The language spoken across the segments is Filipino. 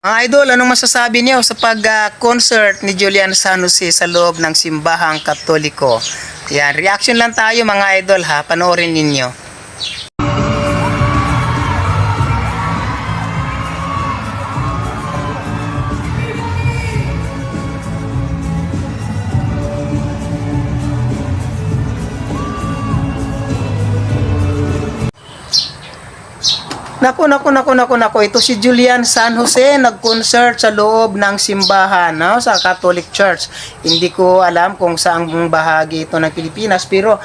Mga idol, anong masasabi niyo sa pag-concert ni Julian San Jose sa loob ng simbahang Katoliko? Yan, reaction lang tayo mga idol ha, panoorin ninyo. Naku, ito si Julian San Jose nag-concert sa loob ng simbahan, no, sa Catholic Church. Hindi ko alam kung saang bahagi ito ng Pilipinas, pero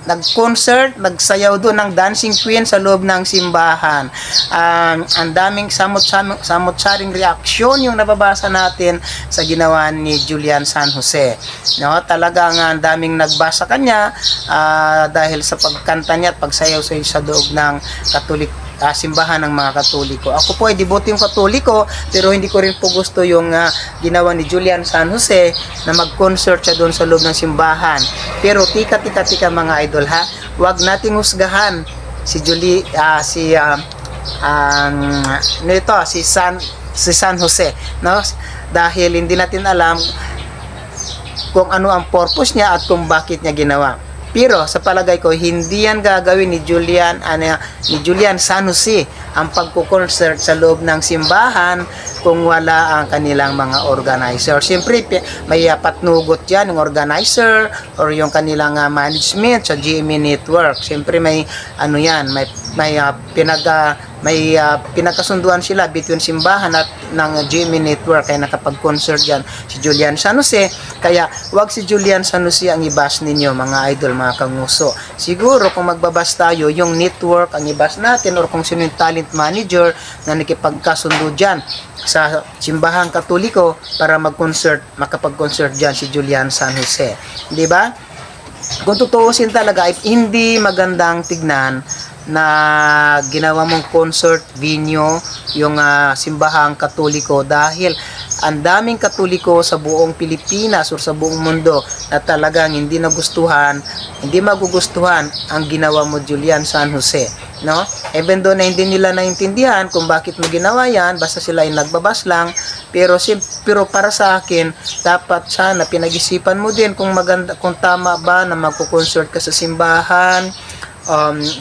nag-concert, nagsayaw doon ng dancing queen sa loob ng simbahan. Ang daming samot-saring reaksyon yung nababasa natin sa ginawa ni Julian San Jose. No, talagang ang daming nagbasa kanya dahil sa pagkanta niya at pagsayaw sa loob ng Catholic simbahan ng mga Katoliko. Ako po ay debotong Katoliko, pero hindi ko rin po gusto yung ginawa ni Julian San Jose na mag-concert siya doon sa loob ng simbahan. Pero tika mga idol ha, wag nating husgahan si San Jose, no? Dahil hindi natin alam kung ano ang purpose niya at kung bakit niya ginawa. Pero sa palagay ko, hindi yan gagawin ni Julian San Jose ang pagko-concert sa loob ng simbahan kung wala ang kanilang mga organizer. Siyempre, may patnugot yan, yung organizer or yung kanilang management sa GMA Network. Siyempre, may pinagkasunduan sila between simbahan at ng GMA Network, kaya nakapag-concert yan si Julian San Jose. Kaya wag si Julian San Jose ang ibas ninyo mga idol, mga kanguso. Siguro kung magbabas tayo, yung network ang ibas natin, or kung sino yung talent manager na nakipagkasundo dyan sa simbahang Katoliko para makapag-concert dyan si Julian San Jose. Di ba? Kung tutuusin talaga, hindi magandang tignan na ginawa mong concert venue yung simbahang Katoliko, dahil ang daming Katoliko sa buong Pilipinas o sa buong mundo na talagang hindi magugustuhan ang ginawa mo, Julian San Jose, no? Even though na hindi nila naintindihan kung bakit mo ginawa yan, basta sila ay nagbabas lang, pero para sa akin, dapat sana pinag-isipan mo din kung tama ba na magko-concert ka sa simbahan,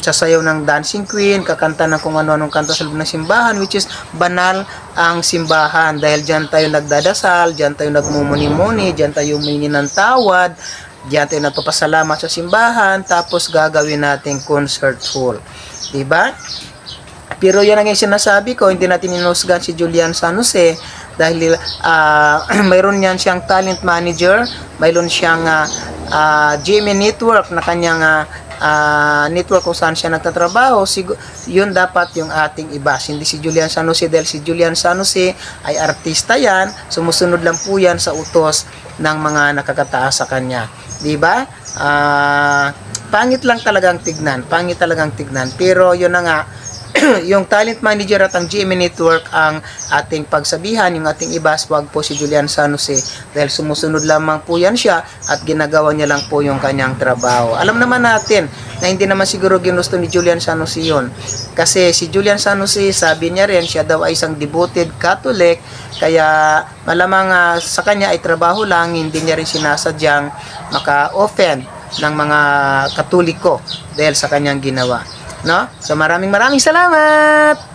sasayaw ng dancing queen, kakanta ng kung ano-anong kanta sa loob ng simbahan, which is banal ang simbahan, dahil dyan tayo nagdadasal, dyan tayo nagmumuni-muni, dyan tayo humingi ng tawad, dyan tayo nagpapasalamat sa simbahan, tapos gagawin natin concert hall, diba? Pero yan ang sinasabi ko, hindi natin inusgan si Julian San Jose dahil mayroon yan siyang talent manager, mayroon siyang GMA Network na kanyang network kung saan siya nagtatrabaho. Yun dapat yung ating ibas, hindi si Julian San Jose, dahil si Julian San Jose ay artista yan, sumusunod lang po yan sa utos ng mga nakakataas sa kanya, di ba? Pangit talagang tignan, pero yun na nga, yung talent manager at ang GMA Network ang ating pagsabihan, yung ating ibas, wag po si Julian San Jose, dahil sumusunod lamang po yan siya at ginagawa niya lang po yung kanyang trabaho. Alam naman natin na hindi naman siguro ginusto ni Julian San Jose yun, kasi si Julian San Jose, sabi niya rin, siya daw ay isang devoted Catholic, kaya malamang sa kanya ay trabaho lang, hindi niya rin sinasadyang maka-offend ng mga Katoliko dahil sa kanyang ginawa, no? So maraming salamat.